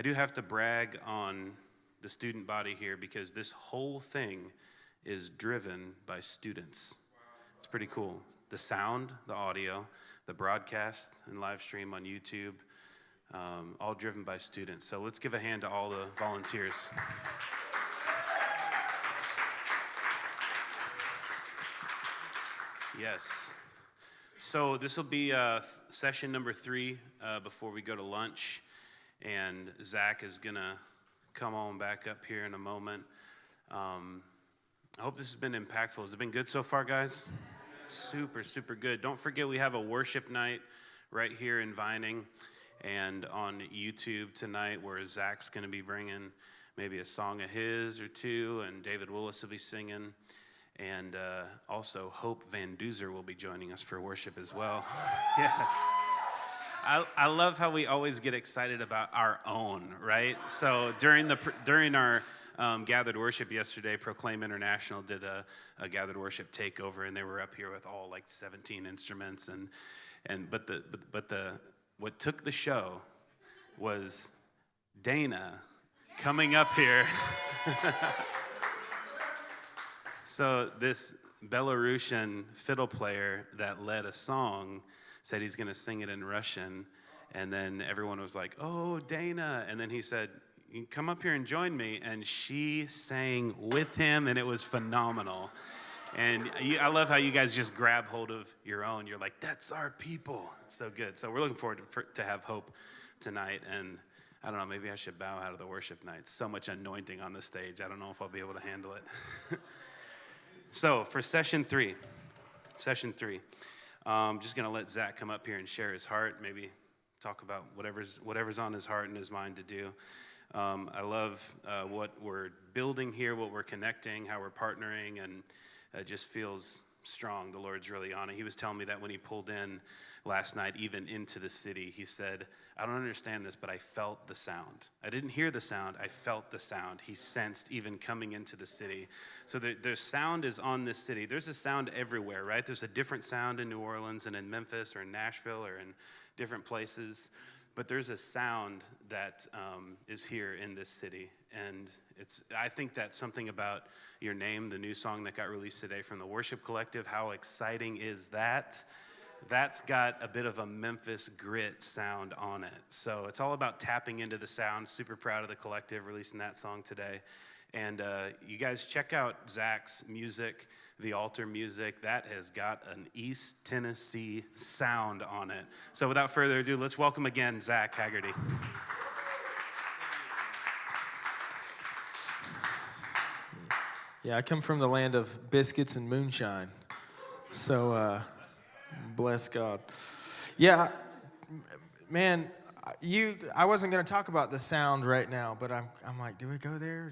I do have to brag on the student body here because this whole thing is driven by students. It's pretty cool. The sound, the audio, the broadcast and live stream on YouTube, all driven by students. So let's give a hand to all the volunteers. Yes. So this will be session number 3 before we go to lunch. And Zach is going to come on back up here in a moment. I hope this has been impactful. Has it been good so far, guys? Super, super good. Don't forget we have a worship night right here in Vining and on YouTube tonight where Zach's going to be bringing maybe a song of his or two, and David Willis will be singing. And also Hope Van Duzer will be joining us for worship as well. Yes. I love how we always get excited about our own, right? So during our gathered worship yesterday, Proclaim International did a gathered worship takeover, and they were up here with all like 17 instruments, but what took the show was Dana coming up here. So this Belarusian fiddle player that led a song said he's going to sing it in Russian, and then everyone was like, "Oh, Dana," and then he said, "You come up here and join me," and she sang with him, and it was phenomenal. And I love how you guys just grab hold of your own. You're like, that's our people. It's so good. So we're looking forward to have Hope tonight, and I don't know, maybe I should bow out of the worship night. So much anointing on the stage. I don't know if I'll be able to handle it. So for session 3, I'm just going to let Zach come up here and share his heart, maybe talk about whatever's on his heart and his mind to do. I love what we're building here, what we're connecting, how we're partnering, and it just feels strong. The Lord's really on it. He was telling me that when he pulled in last night, even into the city, he said, "I don't understand this, but I felt the sound. I didn't hear the sound, I felt the sound." He sensed even coming into the city. So the sound is on this city. There's a sound everywhere, right? There's a different sound in New Orleans and in Memphis or in Nashville or in different places. But there's a sound that is here in this city. And I think that's something about your name, the new song that got released today from the Worship Collective. How exciting is that? That's got a bit of a Memphis grit sound on it. So it's all about tapping into the sound. Super proud of the collective releasing that song today. And you guys check out Zach's music, the altar music. That has got an East Tennessee sound on it. So without further ado, let's welcome again Zach Hagerty. Yeah, I come from the land of biscuits and moonshine. So bless God. Yeah, man, I wasn't going to talk about the sound right now, but I'm like, do we go there?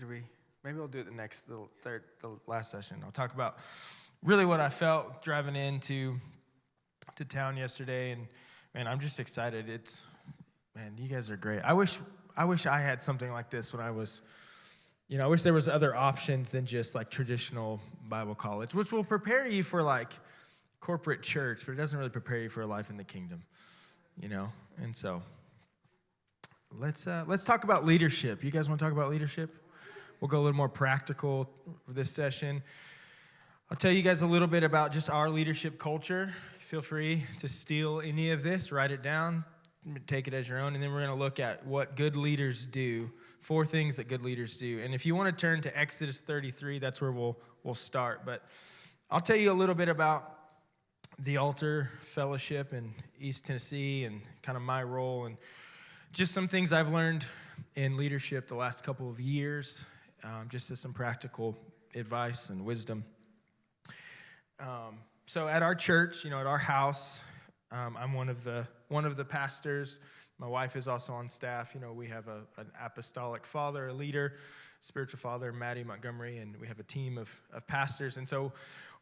Maybe I'll do it the last session. I'll talk about really what I felt driving into town yesterday, and man, I'm just excited. Man, you guys are great. I wish I had something like this when I was, I wish there was other options than just like traditional Bible college, which will prepare you for like corporate church, but it doesn't really prepare you for a life in the kingdom, And so let's talk about leadership. You guys want to talk about leadership? We'll go a little more practical for this session. I'll tell you guys a little bit about just our leadership culture. Feel free to steal any of this, write it down, take it as your own, and then we're going to look at what good leaders do, 4 things that good leaders do. And if you want to turn to Exodus 33, that's where we'll start. But I'll tell you a little bit about the altar fellowship in East Tennessee and kind of my role and just some things I've learned in leadership the last couple of years, just as some practical advice and wisdom. So at our church, at our house, I'm one of the pastors. My wife is also on staff. We have an apostolic father, a leader, spiritual father, Maddie Montgomery, and we have a team of pastors. And so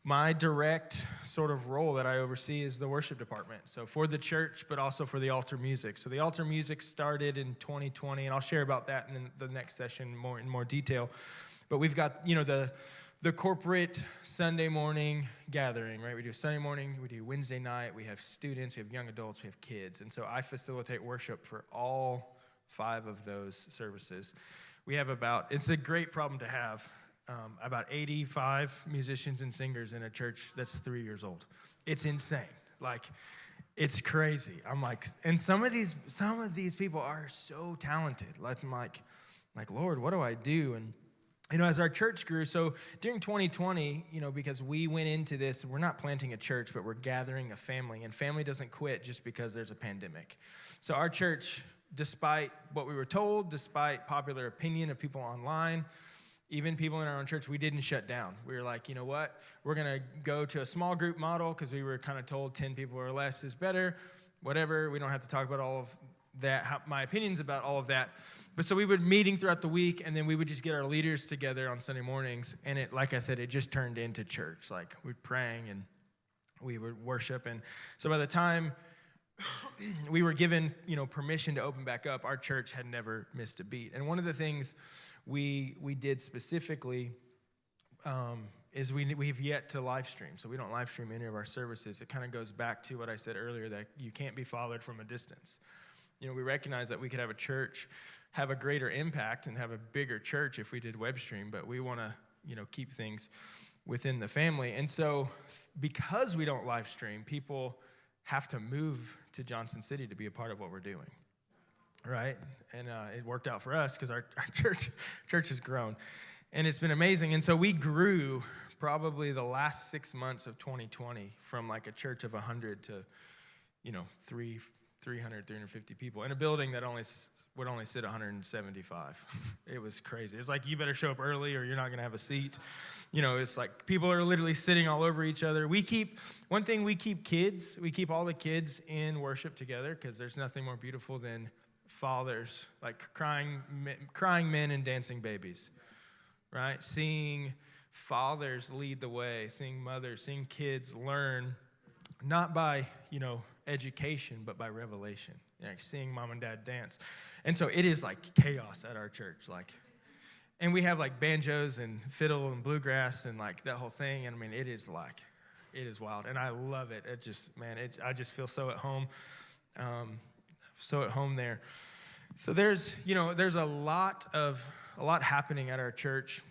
my direct sort of role that I oversee is the worship department. So for the church, but also for the altar music. So the altar music started in 2020, and I'll share about that in the next session in more detail. But we've got, the corporate Sunday morning gathering, right? We do Sunday morning, we do Wednesday night, we have students, we have young adults, we have kids. And so I facilitate worship for all 5 of those services. We have it's a great problem to have, about 85 musicians and singers in a church that's 3 years old. It's insane. Like, it's crazy. I'm like, and some of these people are so talented. Like, I'm like, Lord, what do I do? And as our church grew, so during 2020, because we went into this, we're not planting a church, but we're gathering a family, and family doesn't quit just because there's a pandemic. So our church, despite what we were told, despite popular opinion of people online, even people in our own church, we didn't shut down. We were like, you know what? We're going to go to a small group model because we were kind of told 10 people or less is better, whatever. We don't have to talk about all of that, my opinions about all of that. But so we would meeting throughout the week, and then we would just get our leaders together on Sunday mornings. And it, like I said, it just turned into church. Like, we'd praying and we would worship. And so by the time we were given, permission to open back up, our church had never missed a beat. And one of the things we did specifically is we've yet to live stream. So we don't live stream any of our services. It kind of goes back to what I said earlier, that you can't be followed from a distance. We recognize that we could have a church have a greater impact and have a bigger church if we did web stream, but we want to, keep things within the family. And so because we don't live stream, people have to move to Johnson City to be a part of what we're doing, right? And it worked out for us because our church has grown, and it's been amazing. And so we grew probably the last 6 months of 2020 from like a church of 100 to, 300, 350 people in a building that would only sit 175. It was crazy. It's like, you better show up early or you're not going to have a seat. It's like people are literally sitting all over each other. We keep all the kids in worship together because there's nothing more beautiful than fathers, like crying men and dancing babies, right? Seeing fathers lead the way, seeing mothers, seeing kids learn, not by, education, but by revelation. Seeing mom and dad dance. And so it is like chaos at our church. And we have like banjos and fiddle and bluegrass and like that whole thing. And I mean, it is wild. And I love it. I just feel so at home. So at home there. So there's a lot happening at our church.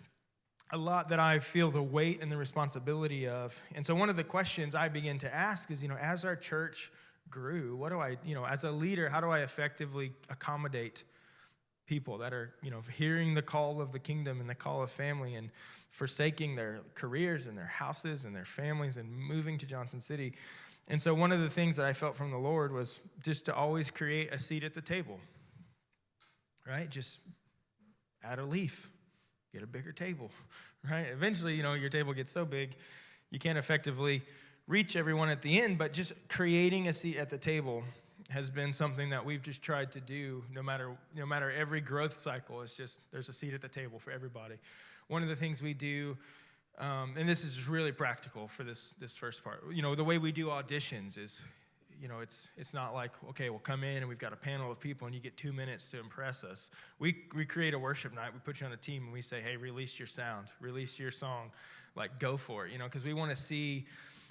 A lot that I feel the weight and the responsibility of. And so one of the questions I begin to ask is, as our church grew, what do I, as a leader, how do I effectively accommodate people that are, hearing the call of the kingdom and the call of family and forsaking their careers and their houses and their families and moving to Johnson City? And so one of the things that I felt from the Lord was just to always create a seat at the table, right? Just add a leaf. Get a bigger table, right? Eventually, your table gets so big, you can't effectively reach everyone at the end, but just creating a seat at the table has been something that we've just tried to do no matter every growth cycle. It's just, there's a seat at the table for everybody. One of the things we do, and this is just really practical for this first part, the way we do auditions is, it's not like, okay, we'll come in and we've got a panel of people and you get 2 minutes to impress us. We create a worship night. We put you on a team and we say, hey, release your sound, release your song, like go for it, because we want to see,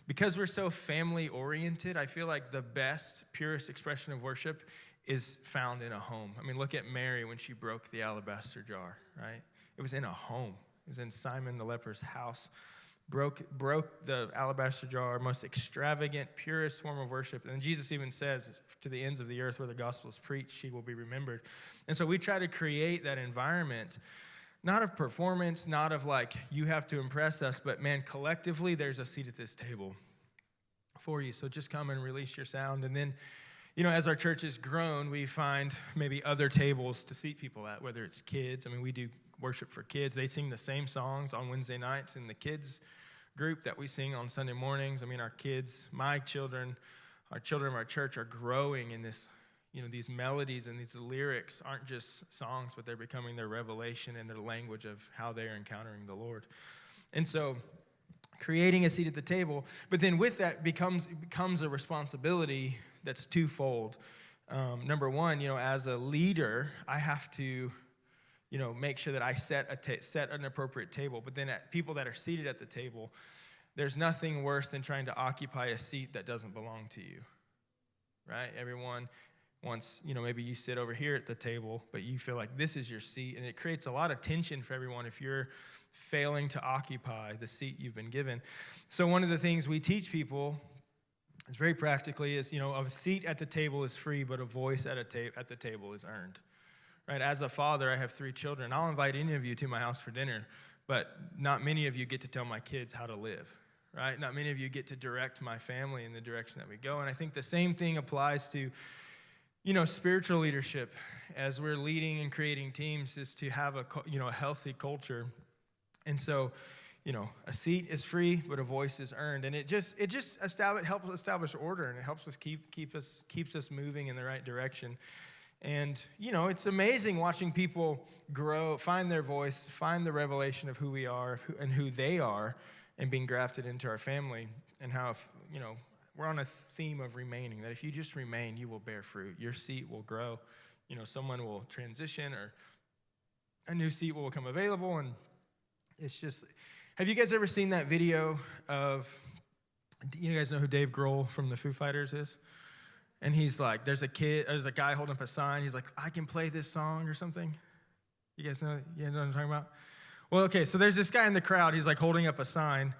because we're so family oriented, I feel like the best, purest expression of worship is found in a home. I mean, look at Mary when she broke the alabaster jar, right? It was in a home. It was in Simon the leper's house. Broke the alabaster jar, most extravagant, purest form of worship. And Jesus even says, to the ends of the earth where the gospel is preached, she will be remembered. And so we try to create that environment, not of performance, not of like, you have to impress us, but man, collectively, there's a seat at this table for you. So just come and release your sound. And then, as our church has grown, we find maybe other tables to seat people at, whether it's kids. I mean, we do worship for kids. They sing the same songs on Wednesday nights in the kids group that we sing on Sunday mornings. I mean, our kids, my children, our children of our church are growing in this, these melodies and these lyrics aren't just songs, but they're becoming their revelation and their language of how they're encountering the Lord. And so creating a seat at the table, but then with that becomes a responsibility that's twofold. Number one, as a leader, I have to make sure that I set an appropriate table. But then people that are seated at the table, there's nothing worse than trying to occupy a seat that doesn't belong to you, right? Everyone, once, maybe you sit over here at the table, but you feel like this is your seat, and it creates a lot of tension for everyone if you're failing to occupy the seat you've been given. So one of the things we teach people is very practically is, a seat at the table is free, but a voice at the table is earned. Right? As a father, I have 3 children. I'll invite any of you to my house for dinner, but not many of you get to tell my kids how to live. Right? Not many of you get to direct my family in the direction that we go. And I think the same thing applies to spiritual leadership as we're leading and creating teams, is to have a healthy culture. And so, a seat is free, but a voice is earned. And it just helps establish order, and it helps us keeps us moving in the right direction. And, it's amazing watching people grow, find their voice, find the revelation of who we are and who they are, and being grafted into our family, and how, we're on a theme of remaining, that if you just remain, you will bear fruit. Your seat will grow. Someone will transition, or a new seat will become available. And it's just, have you guys ever seen that video of, do you guys know who Dave Grohl from the Foo Fighters is? And he's like, there's a guy holding up a sign. He's like, I can play this song or something. You guys know what I'm talking about? Well, okay, so there's this guy in the crowd. He's like holding up a sign.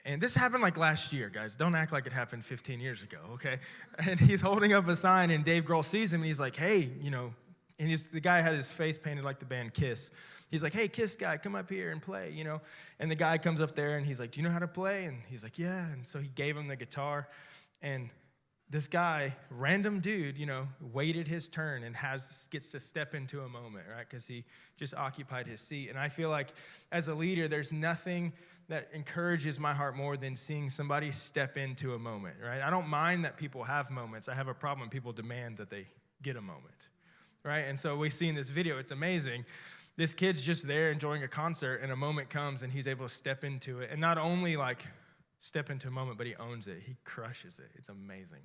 And this happened like last year, guys. Don't act like it happened 15 years ago, okay? And he's holding up a sign, and Dave Grohl sees him, and he's like, hey, and the guy had his face painted like the band Kiss. He's like, hey, Kiss guy, come up here and play, And the guy comes up there, and he's like, do you know how to play? And he's like, yeah. And so he gave him the guitar. And this guy, random dude, waited his turn and gets to step into a moment, right? Because he just occupied his seat. And I feel like as a leader, there's nothing that encourages my heart more than seeing somebody step into a moment, right? I don't mind that people have moments. I have a problem when people demand that they get a moment, right? And so we see in this video, it's amazing. This kid's just there enjoying a concert, and a moment comes, and he's able to step into it. And not only like step into a moment, but he owns it. He crushes it. It's amazing.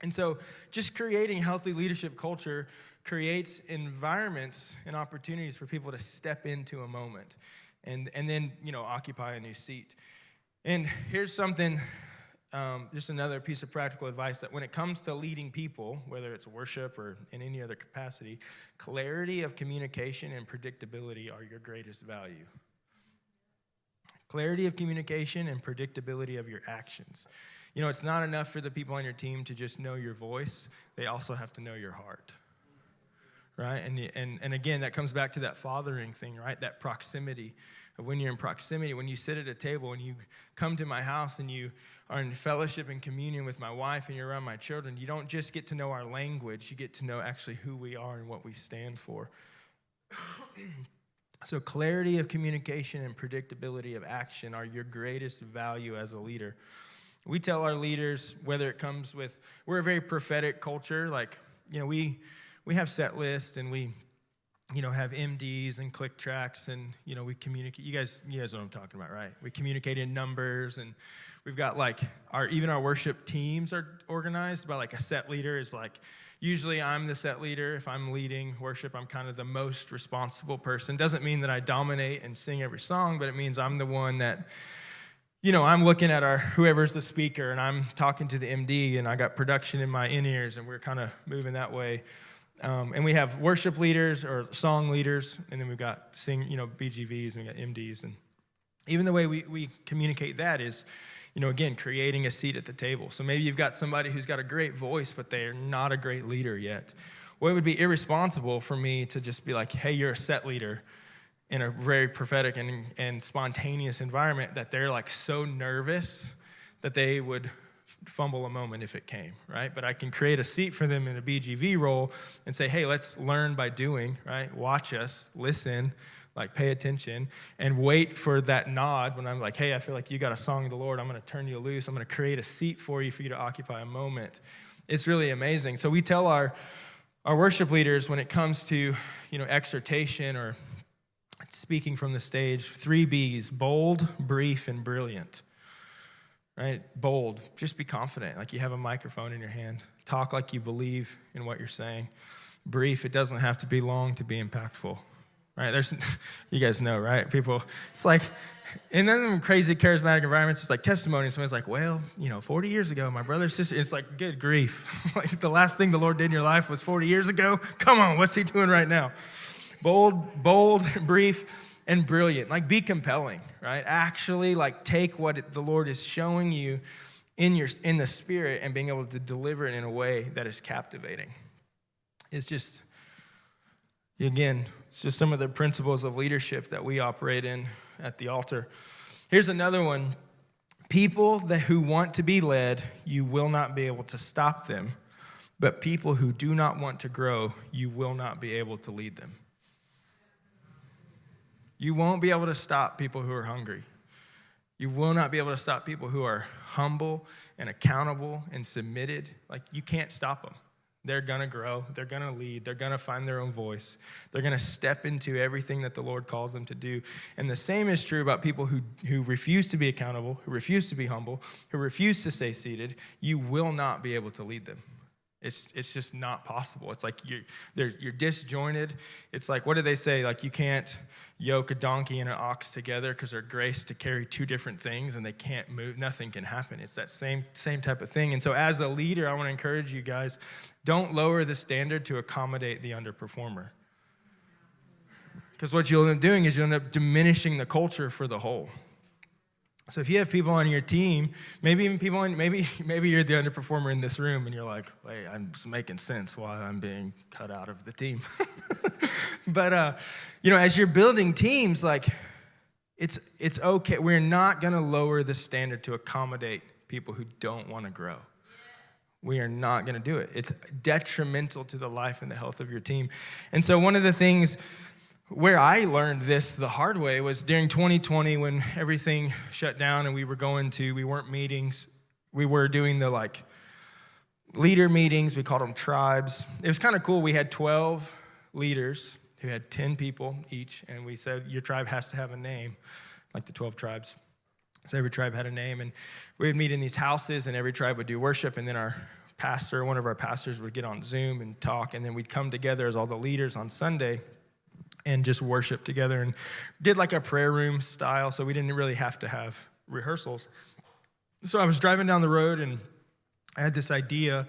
And so just creating healthy leadership culture creates environments and opportunities for people to step into a moment and then, occupy a new seat. And here's something, just another piece of practical advice, that when it comes to leading people, whether it's worship or in any other capacity, clarity of communication and predictability are your greatest value. Clarity of communication and predictability of your actions. It's not enough for the people on your team to just know your voice. They also have to know your heart, right? And again, that comes back to that fathering thing, right? That proximity. Of when you're in proximity, when you sit at a table and you come to my house and you are in fellowship and communion with my wife and you're around my children, you don't just get to know our language. You get to know actually who we are and what we stand for. So clarity of communication and predictability of action are your greatest value as a leader. We tell our leaders, whether it comes with, we're a very prophetic culture. Like, we have set lists, and we, have MDs and click tracks, and, we communicate. You guys know what I'm talking about, right? We communicate in numbers, and we've got even our worship teams are organized by a set leader is usually I'm the set leader. If I'm leading worship, I'm kind of the most responsible person. Doesn't mean that I dominate and sing every song, but it means I'm the one that, I'm looking at whoever's the speaker, and I'm talking to the MD, and I got production in my in-ears, and we're kind of moving that way. And we have worship leaders or song leaders, and then we've got BGVs, and we got MDs. And even the way we communicate that is, again, creating a seat at the table. So maybe you've got somebody who's got a great voice, but they're not a great leader yet. Well, it would be irresponsible for me to just be like, hey, you're a set leader, in a very prophetic and spontaneous environment, that they're so nervous that they would fumble a moment if it came, right? But I can create a seat for them in a BGV role and say, hey, let's learn by doing, right? Watch us, listen, pay attention, and wait for that nod when I'm like, hey, I feel like you got a song of the Lord. I'm going to turn you loose. I'm going to create a seat for you to occupy a moment. It's really amazing. So we tell our worship leaders, when it comes to, exhortation or speaking from the stage, 3 B's: bold, brief, and brilliant. Right? Bold, just be confident, like you have a microphone in your hand. Talk like you believe in what you're saying. Brief, it doesn't have to be long to be impactful. right? You guys know, right? People, it's like, in them crazy charismatic environments, it's like testimony. Somebody's like, well, 40 years ago, my brother, sister, it's like, good grief. Like the last thing the Lord did in your life was 40 years ago. Come on, what's he doing right now? Bold, brief, and brilliant. Like be compelling, right? Actually, like take what the Lord is showing you in the spirit and being able to deliver it in a way that is captivating. It's just, again, it's just some of the principles of leadership that we operate in at the altar. Here's another one. People who want to be led, you will not be able to stop them. But people who do not want to grow, you will not be able to lead them. You won't be able to stop people who are hungry. You will not be able to stop people who are humble and accountable and submitted. Like, you can't stop them. They're going to grow. They're going to lead. They're going to find their own voice. They're going to step into everything that the Lord calls them to do. And the same is true about people who refuse to be accountable, who refuse to be humble, who refuse to stay seated. You will not be able to lead them. It's just not possible. It's like you're disjointed. It's like, what do they say? Like, you can't yoke a donkey and an ox together because they're graced to carry two different things and they can't move. Nothing can happen. It's that same type of thing. And so as a leader, I want to encourage you guys, don't lower the standard to accommodate the underperformer. Because what you'll end up doing is you'll end up diminishing the culture for the whole. So if you have people on your team, maybe even maybe you're the underperformer in this room and you're like, wait, I'm just making sense why I'm being cut out of the team. But as you're building teams, like it's okay. We're not going to lower the standard to accommodate people who don't want to grow. We are not going to do it. It's detrimental to the life and the health of your team. And so one of the things where I learned this the hard way was during 2020 when everything shut down and we weren't meetings. We were doing the leader meetings. We called them tribes. It was kind of cool. We had 12 leaders who had 10 people each. And we said, your tribe has to have a name, like the 12 tribes. So every tribe had a name. And we would meet in these houses and every tribe would do worship. And then one of our pastors would get on Zoom and talk. And then we'd come together as all the leaders on Sunday and just worship together and did like a prayer room style, so we didn't really have to have rehearsals. So I was driving down the road and I had this idea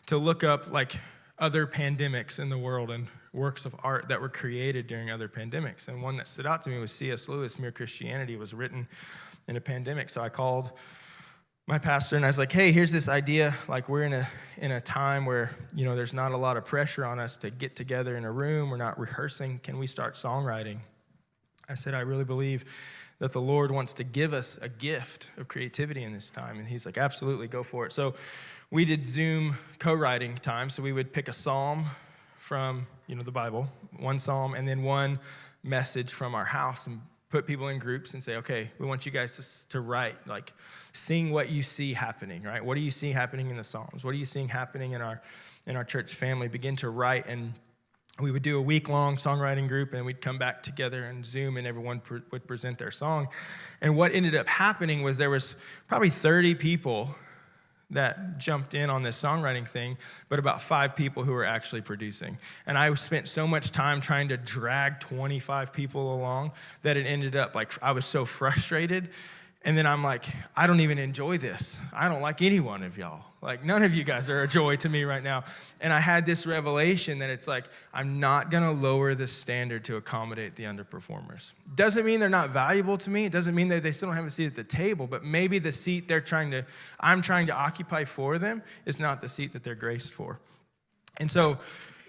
to look up like other pandemics in the world and works of art that were created during other pandemics. And one that stood out to me was C.S. Lewis' Mere Christianity was written in a pandemic. So I called my pastor and I was like, hey, here's this idea. Like, we're in a time where, there's not a lot of pressure on us to get together in a room. We're not rehearsing. Can we start songwriting? I said, I really believe that the Lord wants to give us a gift of creativity in this time. And he's like, absolutely, go for it. So we did Zoom co-writing time. So we would pick a psalm from, the Bible, one psalm, and then one message from our house and put people in groups and say, okay, we want you guys to write, like, sing what you see happening, right? What do you see happening in the Psalms? What are you seeing happening in our church family? Begin to write, and we would do a week-long songwriting group, and we'd come back together and Zoom, and everyone would present their song. And what ended up happening was there was probably 30 people that jumped in on this songwriting thing, but about 5 people who were actually producing. And I spent so much time trying to drag 25 people along that it ended up like I was so frustrated. And then I'm like, I don't even enjoy this. I don't like any one of y'all. Like, none of you guys are a joy to me right now. And I had this revelation that it's like, I'm not going to lower the standard to accommodate the underperformers. Doesn't mean they're not valuable to me. It doesn't mean that they still don't have a seat at the table, but maybe the seat I'm trying to occupy for them is not the seat that they're graced for. And so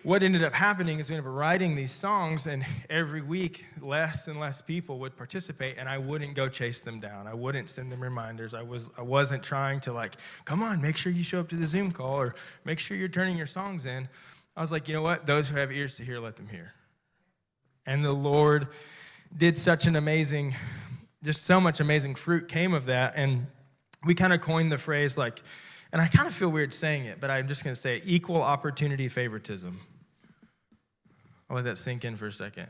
what ended up happening is we ended up writing these songs, and every week, less and less people would participate, and I wouldn't go chase them down. I wouldn't send them reminders. I wasn't trying to come on, make sure you show up to the Zoom call, or make sure you're turning your songs in. I was like, you know what? Those who have ears to hear, let them hear. And the Lord did so much amazing fruit came of that, and we kind of coined the phrase and I kind of feel weird saying it, but I'm just going to say it, equal opportunity favoritism. I'll let that sink in for a second.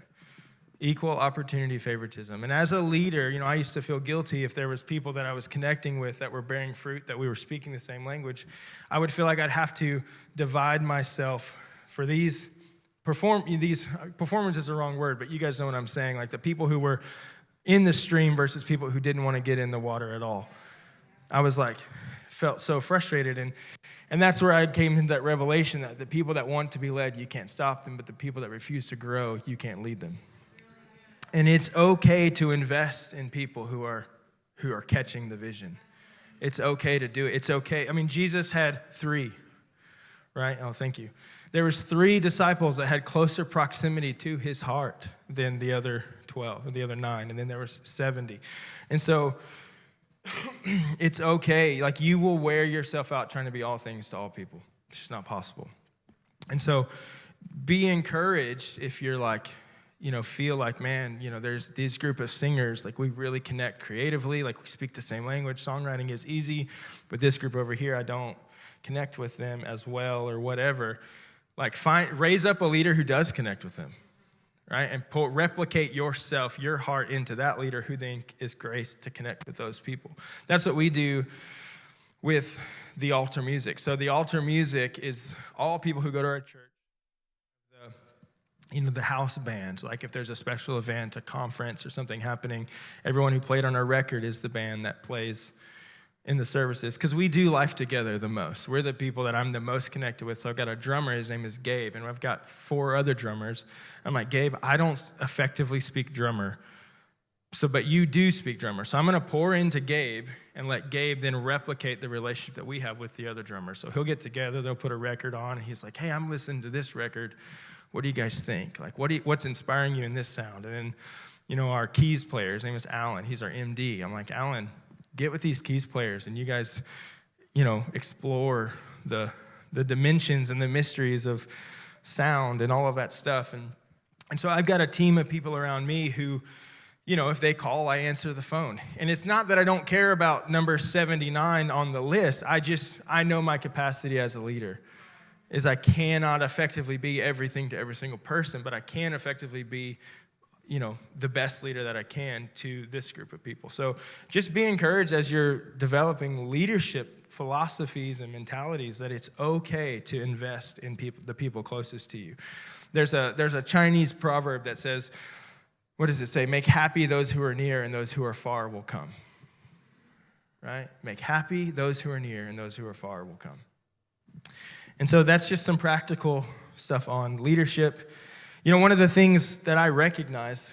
Equal opportunity favoritism. And as a leader, I used to feel guilty if there was people that I was connecting with that were bearing fruit, that we were speaking the same language. I would feel like I'd have to divide myself for these performance is the wrong word, but you guys know what I'm saying, like the people who were in the stream versus people who didn't want to get in the water at all. I was like, felt so frustrated, and that's where I came into that revelation that the people that want to be led, you can't stop them, but the people that refuse to grow, you can't lead them. And it's okay to invest in people who are catching the vision. It's okay to do it. It's okay. I mean, Jesus had 3, right? Oh, thank you. There was 3 disciples that had closer proximity to his heart than the other 12, or the other 9, and then there was 70. And so it's okay. Like, you will wear yourself out trying to be all things to all people. It's just not possible. And so be encouraged if you're like, feel like, man, there's this group of singers, like we really connect creatively, like we speak the same language, songwriting is easy, but this group over here, I don't connect with them as well or whatever. Like, raise up a leader who does connect with them, right? And replicate yourself, your heart into that leader who then is graced to connect with those people. That's what we do with the altar music. So the altar music is all people who go to our church. The house band, like if there's a special event, a conference or something happening, everyone who played on our record is the band that plays in the services, because we do life together the most. We're the people that I'm the most connected with. So I've got a drummer, his name is Gabe, and I've got 4 other drummers. I'm like, Gabe, I don't effectively speak drummer, but you do speak drummer. So I'm going to pour into Gabe and let Gabe then replicate the relationship that we have with the other drummers. So he'll get together, they'll put a record on, and he's like, hey, I'm listening to this record. What do you guys think? Like, what's inspiring you in this sound? And then, our keys player, his name is Alan. He's our MD. I'm like, Alan, get with these keys players, and you guys, explore the dimensions and the mysteries of sound and all of that stuff. And so I've got a team of people around me who, if they call, I answer the phone. And it's not that I don't care about number 79 on the list. I know my capacity as a leader is I cannot effectively be everything to every single person, but I can effectively be, the best leader that I can to this group of people. So just be encouraged as you're developing leadership philosophies and mentalities that it's okay to invest in the people closest to you. There's a Chinese proverb that says, what does it say? Make happy those who are near, and those who are far will come. Right? Make happy those who are near, and those who are far will come. And so that's just some practical stuff on leadership. One of the things that I recognize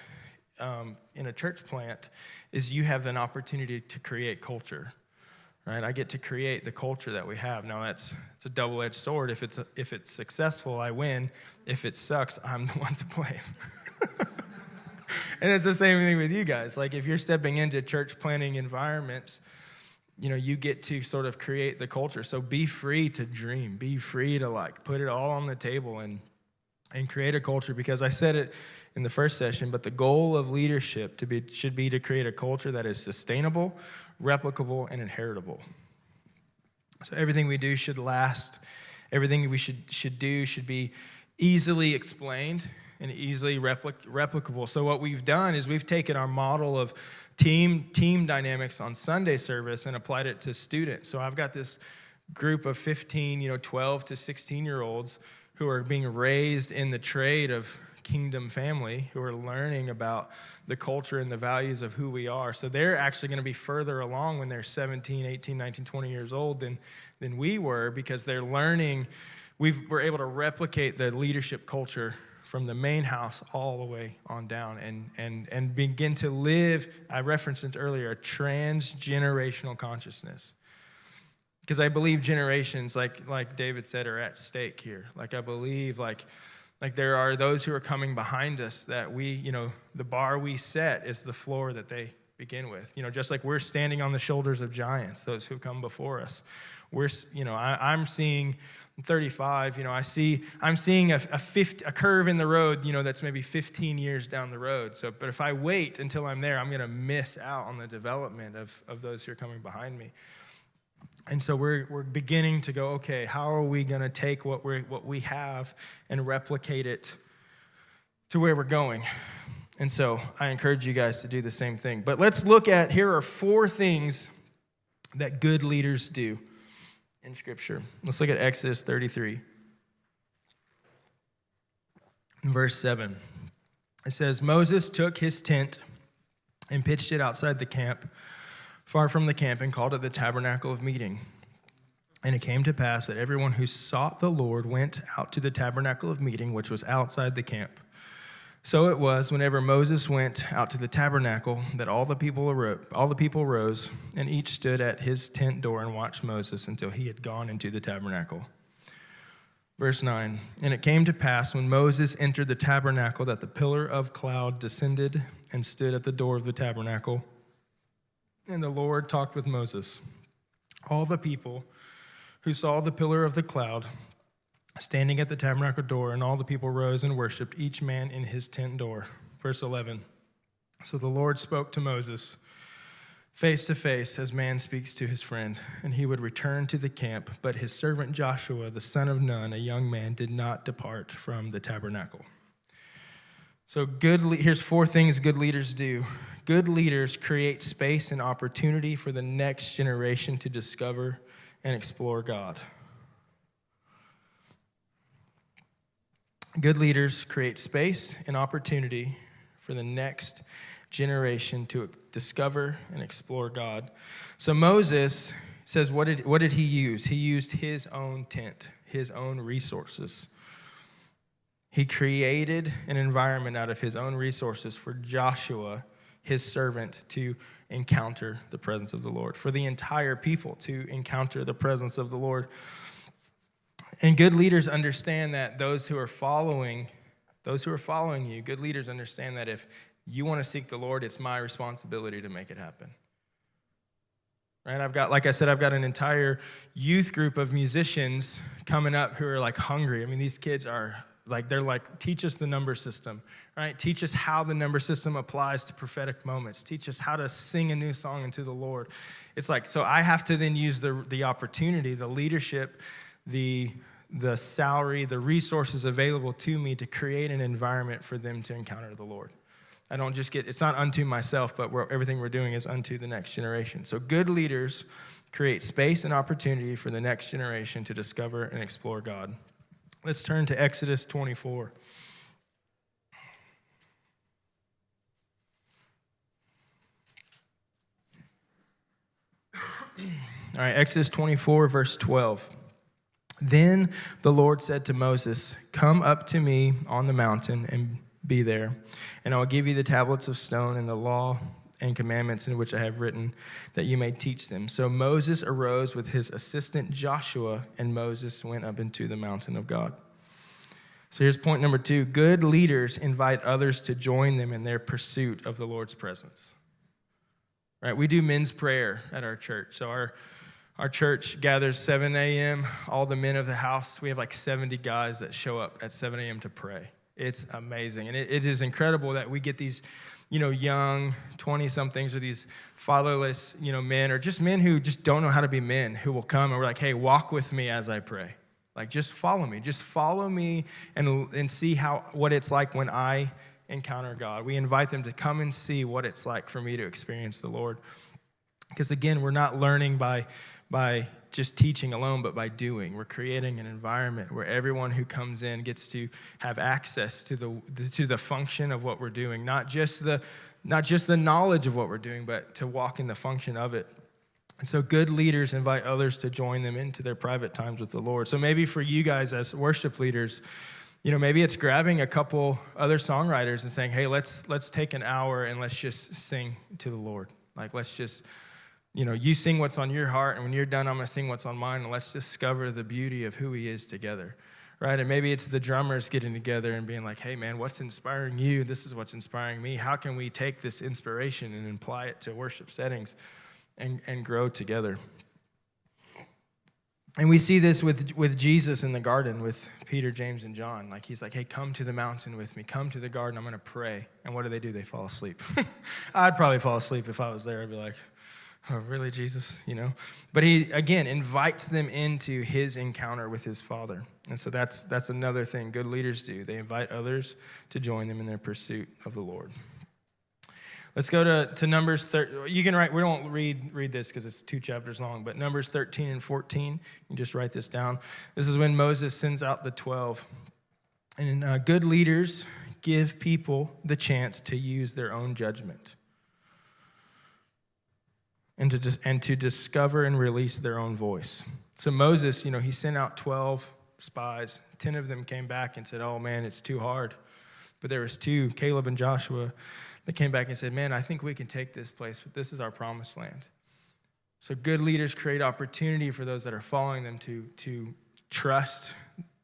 in a church plant is you have an opportunity to create culture, right? I get to create the culture that we have. Now it's a double-edged sword. If it's successful, I win. If it sucks, I'm the one to blame. And it's the same thing with you guys. Like, if you're stepping into church planting environments, you get to sort of create the culture. So be free to dream. Be free to put it all on the table and create a culture, because I said it in the first session, but the goal of leadership should be to create a culture that is sustainable, replicable, and inheritable. So everything we do should last. Everything we should do should be easily explained and easily replicable. So what we've done is we've taken our model of team dynamics on Sunday service and applied it to students. So I've got this group of 15, 12 to 16-year-olds who are being raised in the trade of kingdom family, who are learning about the culture and the values of who we are. So they're actually going to be further along when they're 17, 18, 19, 20 years old than we were, because they're learning. We're able to replicate the leadership culture from the main house all the way on down and begin to live, I referenced it earlier, a transgenerational consciousness. Because I believe generations, like David said, are at stake here. I believe like there are those who are coming behind us that we, the bar we set is the floor that they begin with. Just like we're standing on the shoulders of giants, those who come before us. I'm seeing 35, I'm seeing a curve in the road, that's maybe 15 years down the road. So, but if I wait until I'm there, I'm going to miss out on the development of those who are coming behind me. And so we're beginning to go, okay, how are we going to take what we have and replicate it to where we're going? And so I encourage you guys to do the same thing. But let's look at, here are 4 things that good leaders do in Scripture. Let's look at Exodus 33. verse 7. It says, Moses took his tent and pitched it outside the camp, far from the camp, and called it the tabernacle of meeting. And it came to pass that everyone who sought the Lord went out to the tabernacle of meeting, which was outside the camp. So it was, whenever Moses went out to the tabernacle, that all the people rose, and each stood at his tent door and watched Moses until he had gone into the tabernacle. Verse 9, and it came to pass when Moses entered the tabernacle that the pillar of cloud descended and stood at the door of the tabernacle. And the Lord talked with Moses. All the people who saw the pillar of the cloud standing at the tabernacle door, and all the people rose and worshiped, each man in his tent door. Verse 11, so the Lord spoke to Moses face to face as man speaks to his friend, and he would return to the camp. But his servant Joshua, the son of Nun, a young man, did not depart from the tabernacle. So here's 4 things good leaders do. Good leaders create space and opportunity for the next generation to discover and explore God. Good leaders create space and opportunity for the next generation to discover and explore God. So Moses says, what did he use? He used his own tent, his own resources. He created an environment out of his own resources for Joshua, his servant, to encounter the presence of the Lord, for the entire people to encounter the presence of the Lord. And good leaders understand that those who are following you, good leaders understand that if you want to seek the Lord, it's my responsibility to make it happen. Right? I've got an entire youth group of musicians coming up who are like hungry. I mean, these kids are they're like, teach us the number system, right? Teach us how the number system applies to prophetic moments. Teach us how to sing a new song unto the Lord. It's like, so I have to then use the opportunity, the leadership, the salary, the resources available to me to create an environment for them to encounter the Lord. I don't just it's not unto myself, but everything we're doing is unto the next generation. So good leaders create space and opportunity for the next generation to discover and explore God. Let's turn to Exodus 24. All right, Exodus 24, verse 12. Then the Lord said to Moses, come up to me on the mountain and be there, and I will give you the tablets of stone and the law and commandments in which I have written, that you may teach them. So Moses arose with his assistant Joshua, and Moses went up into the mountain of God. So here's point number 2. Good leaders invite others to join them in their pursuit of the Lord's presence. Right? We do men's prayer at our church. So our church gathers 7 a.m. All the men of the house, we have like 70 guys that show up at 7 a.m. to pray. It's amazing. And it is incredible that we get these, young 20-somethings or these fatherless, men, or just men who just don't know how to be men, who will come and we're like, hey, walk with me as I pray. Like, just follow me. Just follow me and see what it's like when I encounter God. We invite them to come and see what it's like for me to experience the Lord. Because, again, we're not learning by just teaching alone, but by doing. We're creating an environment where everyone who comes in gets to have access to the function of what we're doing, not just the knowledge of what we're doing, but to walk in the function of it. And so good leaders invite others to join them into their private times with the Lord. So maybe for you guys as worship leaders, maybe it's grabbing a couple other songwriters and saying, hey, let's take an hour and let's just sing to the Lord. Like, let's just, you sing what's on your heart, and when you're done, I'm going to sing what's on mine, and let's discover the beauty of who he is together, right? And maybe it's the drummers getting together and being like, hey, man, what's inspiring you? This is what's inspiring me. How can we take this inspiration and apply it to worship settings and grow together? And we see this with Jesus in the garden with Peter, James, and John. Like, he's like, hey, come to the mountain with me. Come to the garden. I'm going to pray. And what do? They fall asleep. I'd probably fall asleep if I was there. I'd be like, oh, really, Jesus? But he, again, invites them into his encounter with his Father. And so that's another thing good leaders do. They invite others to join them in their pursuit of the Lord. Let's go to Numbers 13. You can write, we don't read this because it's 2 chapters long, but Numbers 13 and 14, you can just write this down. This is when Moses sends out the 12. And good leaders give people the chance to use their own judgment and to discover and release their own voice. So Moses, he sent out 12 spies. 10 of them came back and said, oh, man, it's too hard. But there was 2, Caleb and Joshua, that came back and said, man, I think we can take this place. This is our promised land. So good leaders create opportunity for those that are following them to trust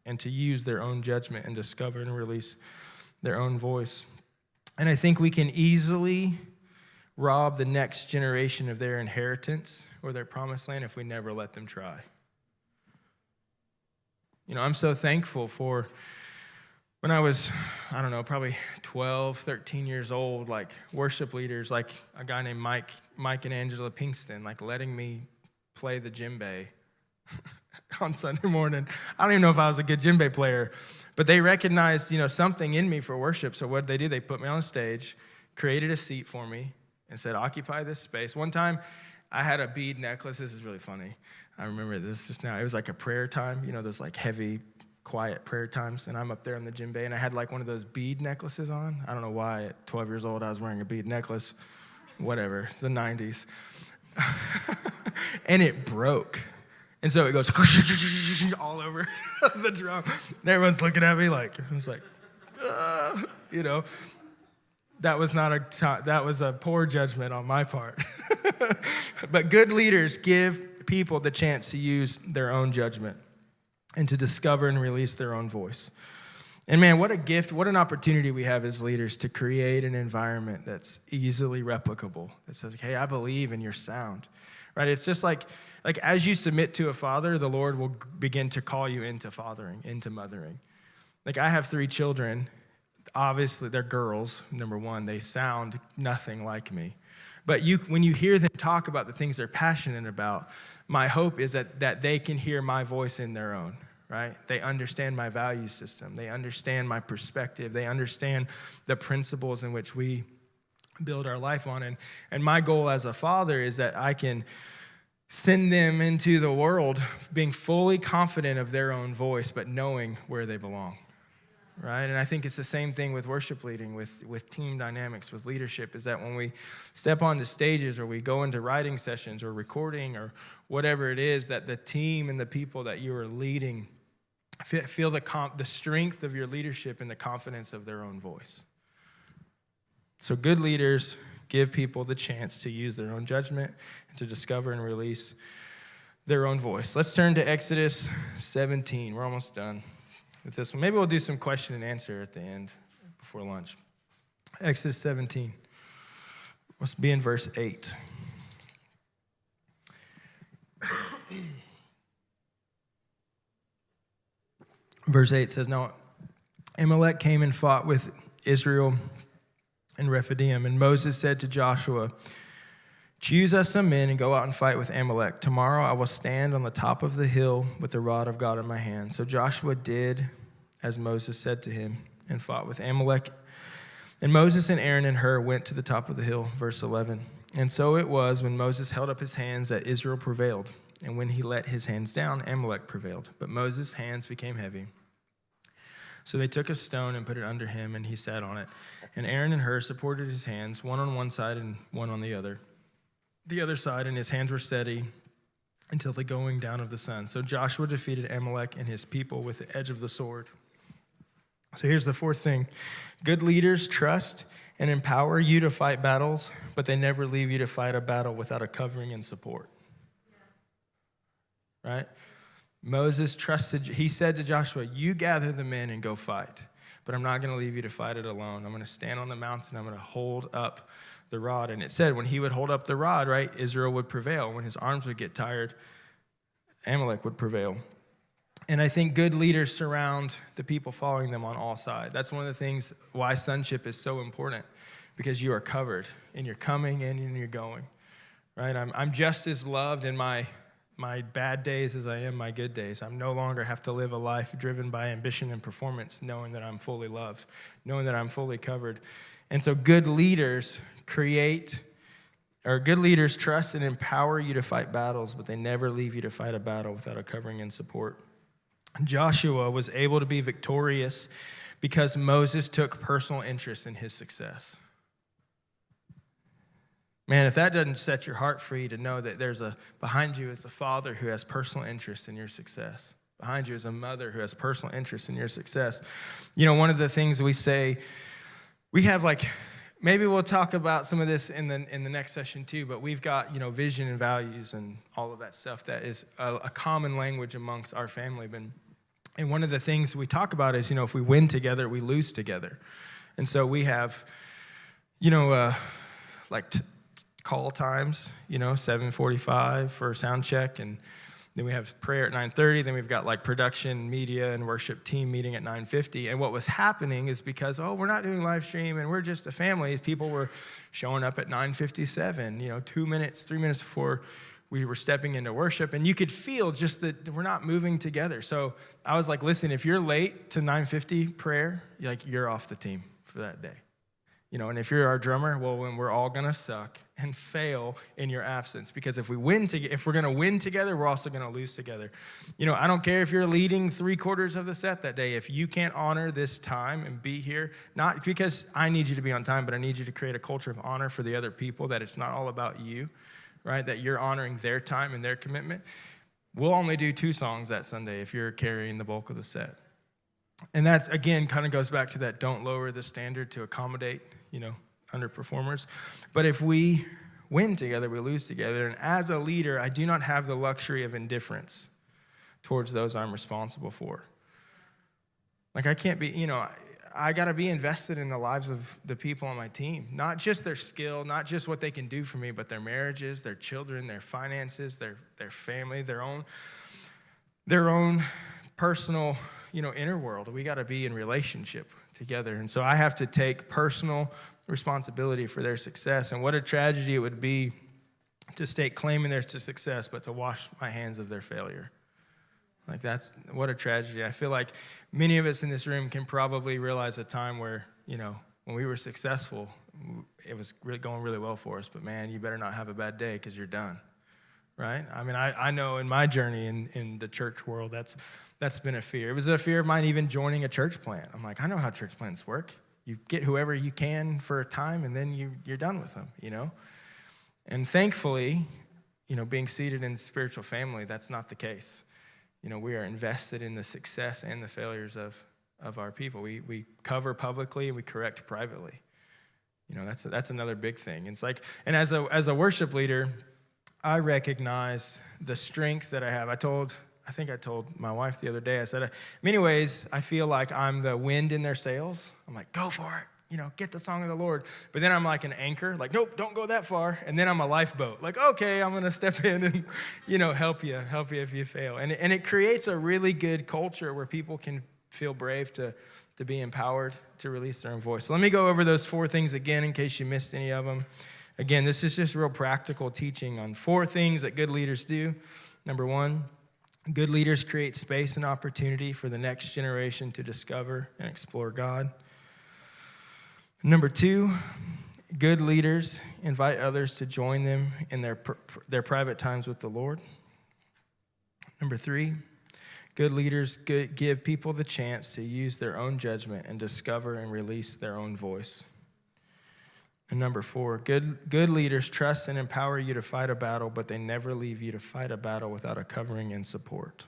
and to use their own judgment and discover and release their own voice. And I think we can easily rob the next generation of their inheritance or their promised land if we never let them try. I'm so thankful for when I was, probably 12, 13 years old, like worship leaders, like a guy named Mike and Angela Pinkston, like letting me play the djembe on Sunday morning. I don't even know if I was a good djembe player, but they recognized, something in me for worship. So what did they do? They put me on stage, created a seat for me, and said, occupy this space. One time, I had a bead necklace. This is really funny. I remember this just now. It was like a prayer time, those like heavy, quiet prayer times. And I'm up there on the djembe, and I had like one of those bead necklaces on. I don't know why at 12 years old I was wearing a bead necklace. Whatever. It's the 90s. And it broke. And so it goes all over the drum. And everyone's looking at me like, I was like, that was a poor judgment on my part. But good leaders give people the chance to use their own judgment and to discover and release their own voice. And man, what a gift, what an opportunity we have as leaders to create an environment that's easily replicable. That says, hey, I believe in your sound, right? It's just like as you submit to a father, the Lord will begin to call you into fathering, into mothering. Like I have 3 children. Obviously, they're girls, number one. They sound nothing like me. But when you hear them talk about the things they're passionate about, my hope is that they can hear my voice in their own, right? They understand my value system. They understand my perspective. They understand the principles in which we build our life on. And my goal as a father is that I can send them into the world being fully confident of their own voice, but knowing where they belong. Right? And I think it's the same thing with worship leading, with team dynamics, with leadership, is that when we step onto stages or we go into writing sessions or recording or whatever it is, that the team and the people that you are leading feel the strength of your leadership and the confidence of their own voice. So good leaders give people the chance to use their own judgment and to discover and release their own voice. Let's turn to Exodus 17. We're almost done with this one. Maybe we'll do some question and answer at the end before lunch. Exodus 17. Let's be in verse 8. Verse 8 says, now Amalek came and fought with Israel in Rephidim, and Moses said to Joshua, choose us some men and go out and fight with Amalek. Tomorrow I will stand on the top of the hill with the rod of God in my hand. So Joshua did as Moses said to him and fought with Amalek. And Moses and Aaron and Hur went to the top of the hill. Verse 11. And so it was when Moses held up his hands that Israel prevailed. And when he let his hands down, Amalek prevailed. But Moses' hands became heavy. So they took a stone and put it under him, and he sat on it. And Aaron and Hur supported his hands, one on one side and one on the other side, and his hands were steady until the going down of the sun. So Joshua defeated Amalek and his people with the edge of the sword. So here's the 4th thing. Good leaders trust and empower you to fight battles, but they never leave you to fight a battle without a covering and support. Right? Moses trusted, he said to Joshua, you gather the men and go fight, but I'm not going to leave you to fight it alone. I'm going to stand on the mountain. I'm going to hold up the rod. And it said when he would hold up the rod, right, Israel would prevail. When his arms would get tired, Amalek would prevail. And I think good leaders surround the people following them on all sides. That's one of the things why sonship is so important, because you are covered in your coming and in your going, right? I'm just as loved in my bad days as I am my good days. I no longer have to live a life driven by ambition and performance, knowing that I'm fully loved, knowing that I'm fully covered. And so good leaders trust and empower you to fight battles, but they never leave you to fight a battle without a covering and support. Joshua was able to be victorious because Moses took personal interest in his success. Man, if that doesn't set your heart free to know that behind you is a father who has personal interest in your success. Behind you is a mother who has personal interest in your success. One of the things we say, we have maybe we'll talk about some of this in the next session too, but we've got, vision and values and all of that stuff that is a common language amongst our family. And one of the things we talk about is, if we win together, we lose together. And so we have, call times, 7:45 for sound check, and then we have prayer at 9:30. Then we've got production, media, and worship team meeting at 9:50. And what was happening is because, we're not doing live stream and we're just a family, people were showing up at 9:57, 2 minutes, 3 minutes before we were stepping into worship. And you could feel just that we're not moving together. So I was like, listen, if you're late to 9:50 prayer, you're off the team for that day. And if you're our drummer, well, then we're all gonna suck and fail in your absence, because if we're gonna win together, we're also gonna lose together. I don't care if you're leading 3/4 of the set that day. If you can't honor this time and be here, not because I need you to be on time, but I need you to create a culture of honor for the other people, that it's not all about you, right? That you're honoring their time and their commitment. We'll only do 2 songs that Sunday if you're carrying the bulk of the set. And that's, again, kind of goes back to that don't lower the standard to accommodate, underperformers. But if we win together, we lose together. And as a leader, I do not have the luxury of indifference towards those I'm responsible for. I can't be, I got to be invested in the lives of the people on my team. Not just their skill, not just what they can do for me, but their marriages, their children, their finances, their family, their own personal, inner world. We got to be in relationship together. And so I have to take personal responsibility for their success. And what a tragedy it would be to stake claim in their success, but to wash my hands of their failure. That's what a tragedy. I feel like many of us in this room can probably realize a time where, when we were successful, it was really going really well for us, but man, you better not have a bad day because you're done, right? I mean, I know in my journey in the church world, that's been a fear. It was a fear of mine even joining a church plant. I'm like, I know how church plants work. You get whoever you can for a time, and then you're done with them, And thankfully, being seated in spiritual family, that's not the case. We are invested in the success and the failures of our people. We cover publicly and we correct privately. That's another big thing. It's and as a worship leader, I recognize the strength that I have. I think I told my wife the other day, I said, in many ways, I feel like I'm the wind in their sails. I'm like, go for it, get the song of the Lord. But then I'm like an anchor, nope, don't go that far. And then I'm a lifeboat, okay, I'm going to step in and, help you if you fail. And it creates a really good culture where people can feel brave to be empowered to release their own voice. So let me go over those 4 things again in case you missed any of them. Again, this is just real practical teaching on 4 things that good leaders do. Number 1, good leaders create space and opportunity for the next generation to discover and explore God. Number 2, good leaders invite others to join them in their private times with the Lord. Number 3, good leaders give people the chance to use their own judgment and discover and release their own voice. And number 4, good leaders trust and empower you to fight a battle, but they never leave you to fight a battle without a covering and support.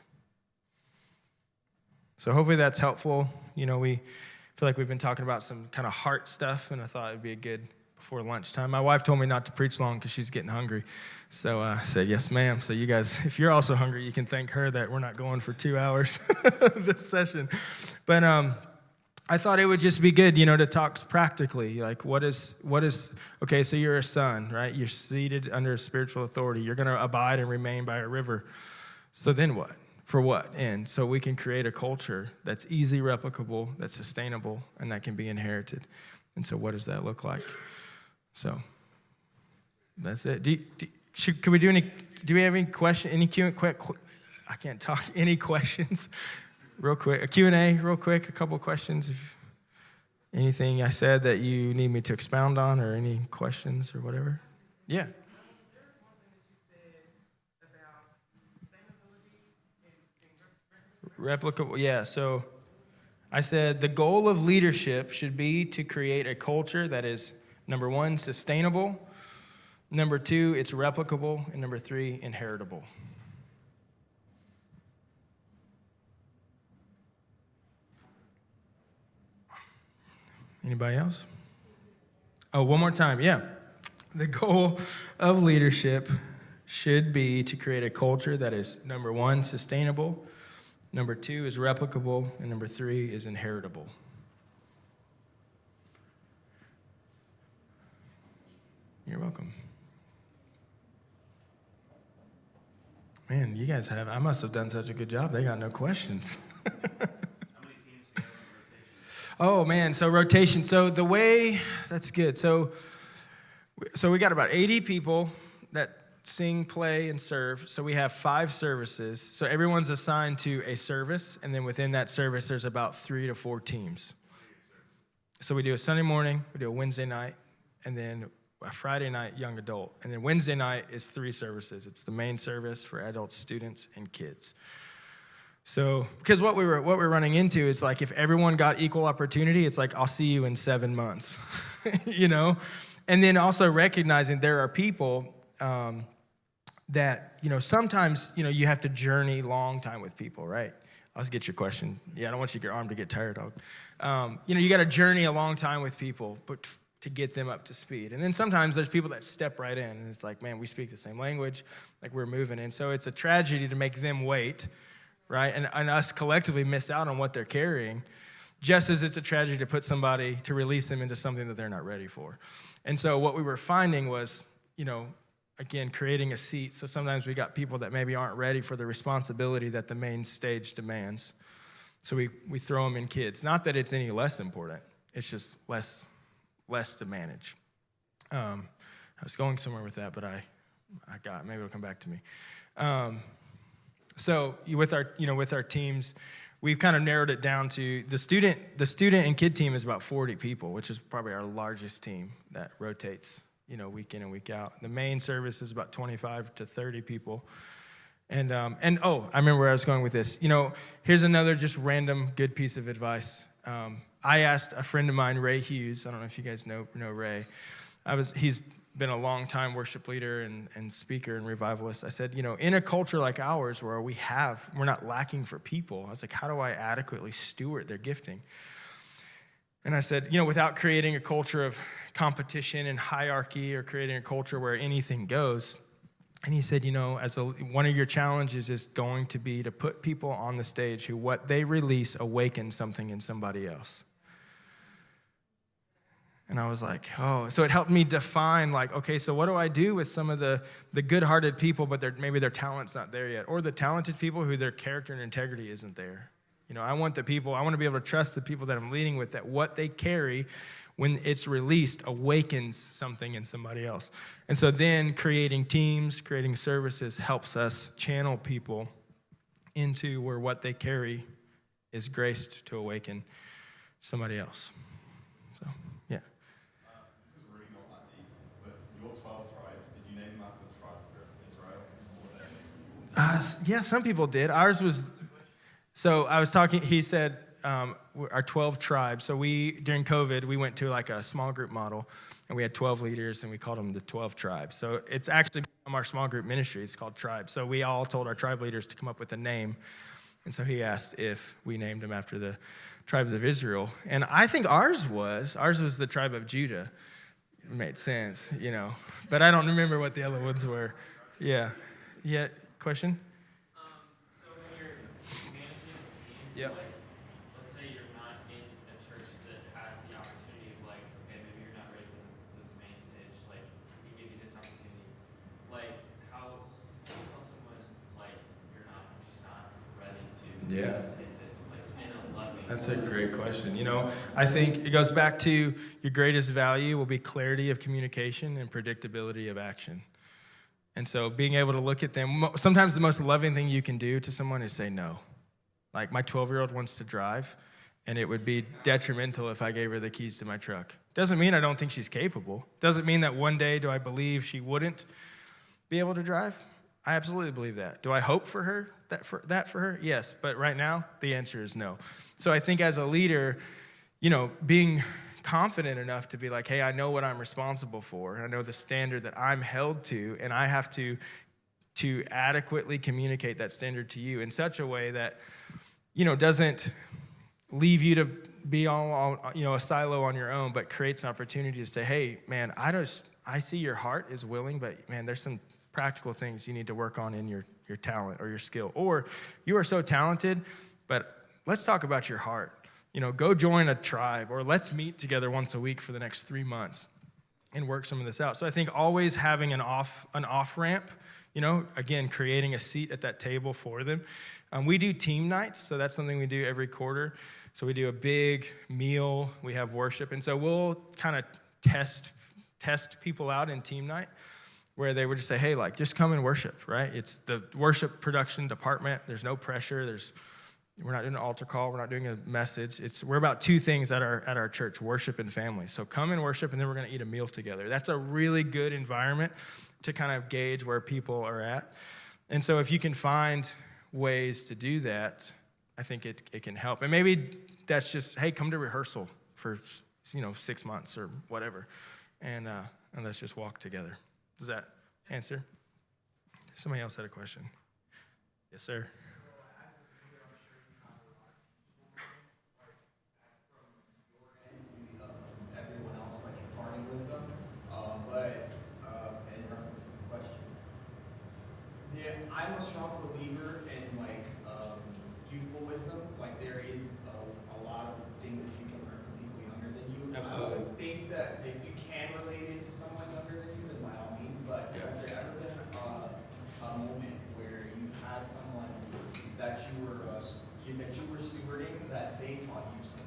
So hopefully that's helpful. We feel like we've been talking about some kind of heart stuff, and I thought it'd be a good before lunchtime. My wife told me not to preach long because she's getting hungry. So I said, yes, ma'am. So you guys, if you're also hungry, you can thank her that we're not going for 2 hours this session. But I thought it would just be good, to talk practically. What is, okay, so you're a son, right? You're seated under spiritual authority. You're going to abide and remain by a river. So then what? For what? And so we can create a culture that's easy replicable, that's sustainable, and that can be inherited. And so what does that look like? So that's it. Do we have any question, I can't talk, any questions? Real quick, a Q&A, real quick, a couple of questions. If anything I said that you need me to expound on, or any questions or whatever. Yeah. There was one thing that you said about sustainability and Replicable, yeah. So I said the goal of leadership should be to create a culture that is, number 1, sustainable, number 2, it's replicable, and number 3, inheritable. Anybody else? Oh, one more time, yeah. The goal of leadership should be to create a culture that is, number 1, sustainable, number 2 is replicable, and number 3 is inheritable. You're welcome. Man, you guys I must have done such a good job. They got no questions. How many teams do you have in rotation? Oh, man, so rotation. So the way, that's good. So we got about 80 people that sing, play, and serve. So we have 5 services. So everyone's assigned to a service, and then within that service, there's about 3 to 4 teams. So we do a Sunday morning, we do a Wednesday night, and then a Friday night young adult. And then Wednesday night is 3 services. It's the main service for adults, students, and kids. So, because what we're running into is like if everyone got equal opportunity, it's like I'll see you in 7 months, you know? And then also recognizing there are people that, you know, sometimes, you know, you have to journey long time with people, right? I'll get your question. Yeah, I don't want your arm to get tired, dog. You know, you got to journey a long time with people, but to get them up to speed. And then sometimes there's people that step right in, and it's like, man, we speak the same language, like we're moving. And so it's a tragedy to make them wait, right? And us collectively miss out on what they're carrying, just as it's a tragedy to put somebody, to release them into something that they're not ready for. And so what we were finding was, you know, again, creating a seat. So sometimes we got people that maybe aren't ready for the responsibility that the main stage demands. So we throw them in kids. Not that it's any less important. It's just less to manage. I was going somewhere with that, but I maybe it'll come back to me. So with our teams, we've kind of narrowed it down to the student and kid team is about 40 people, which is probably our largest team that rotates, you know, week in and week out. The main service is about 25 to 30 people. And I remember where I was going with this. You know, here's another just random good piece of advice. I asked a friend of mine, Ray Hughes. I don't know if you guys know Ray. He's been a long time worship leader and speaker and revivalist. I said, you know, in a culture like ours where we're not lacking for people, I was like, how do I adequately steward their gifting? And I said, you know, without creating a culture of competition and hierarchy or creating a culture where anything goes. And he said, you know, one of your challenges is going to be to put people on the stage who what they release awakens something in somebody else. And I was like, oh, so it helped me define, like, okay, so what do I do with some of the good-hearted people, but maybe their talent's not there yet, or the talented people who their character and integrity isn't there? You know, I want to be able to trust the people that I'm leading with, that what they carry when it's released awakens something in somebody else. And so then creating teams, creating services helps us channel people into where what they carry is graced to awaken somebody else. So, yeah. This is really not that deep, but your 12 tribes, did you name them after the tribes of Israel? Yeah, some people did. Ours was, so I was talking, he said, our 12 tribes. So during COVID, we went to like a small group model, and we had 12 leaders, and we called them the 12 tribes. So it's actually from our small group ministry. It's called Tribes. So we all told our tribe leaders to come up with a name. And so he asked if we named them after the tribes of Israel. And I think ours was the tribe of Judah. It made sense, you know. But I don't remember what the other ones were. Yeah. Yeah, question? So when you're managing a team, Yeah. like, let's say you're not in a church that has the opportunity of, like, okay, maybe you're not ready for the main stage, like, we give you this opportunity. Like, how do you tell someone, like, you're just not ready to take this place in a loving? That's a great question. You know, I think it goes back to your greatest value will be clarity of communication and predictability of action. And so being able to look at them, sometimes the most loving thing you can do to someone is say no. Like my 12-year-old wants to drive, and it would be detrimental if I gave her the keys to my truck. Doesn't mean I don't think she's capable. Doesn't mean that one day do I believe she wouldn't be able to drive. I absolutely believe that. Do I hope for her that for her? Yes, but right now, the answer is no. So I think as a leader, being confident enough to be like, hey, I know what I'm responsible for. I know the standard that I'm held to, and I have to adequately communicate that standard to you in such a way that, doesn't leave you to be all a silo on your own, but creates an opportunity to say, hey, man, I see your heart is willing, but man, there's some practical things you need to work on in your talent or your skill. Or you are so talented, but let's talk about your heart. Go join a tribe, or let's meet together once a week for the next 3 months and work some of this out. So I think always having an off ramp, again, creating a seat at that table for them. We do team nights, so that's something we do every quarter. So we do a big meal, we have worship, and so we'll kind of test people out in team night, where they would just say, hey, just come and worship, right? It's the worship production department. There's no pressure. We're not doing an altar call. We're not doing a message. We're about 2 things at our church, worship and family. So come and worship, and then we're going to eat a meal together. That's a really good environment to kind of gauge where people are at. And so if you can find ways to do that, I think it can help. And maybe that's just, hey, come to rehearsal for 6 months or whatever, and let's just walk together. Does that answer? Somebody else had a question. Yes, sir. I'm a strong believer in youthful wisdom. There is a lot of things that you can learn from people younger than you. Absolutely. I think that if you can relate it to someone younger than you, then by all means. But has there ever been a moment where you had someone that you were stewarding that they taught you something?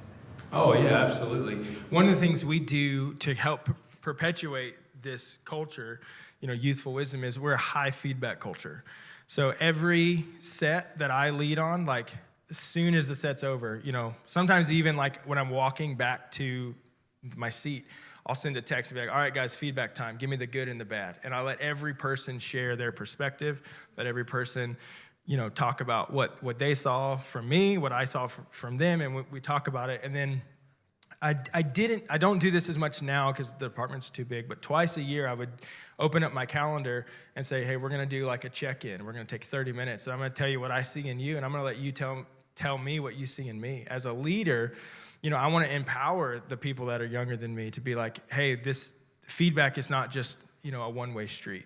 Oh yeah, absolutely. One of the things we do to help perpetuate this culture, youthful wisdom, is we're a high feedback culture. So every set that I lead on, as soon as the set's over, sometimes even when I'm walking back to my seat, I'll send a text and be like, all right, guys, feedback time. Give me the good and the bad. And I let every person share their perspective, let every person, talk about what they saw from me, what I saw from them, and we talk about it. And then I don't do this as much now because the department's too big, but twice a year I would open up my calendar and say, hey, we're going to do a check-in. We're going to take 30 minutes, and I'm going to tell you what I see in you, and I'm going to let you tell me what you see in me. As a leader, I want to empower the people that are younger than me to be like, hey, this feedback is not just, a one-way street.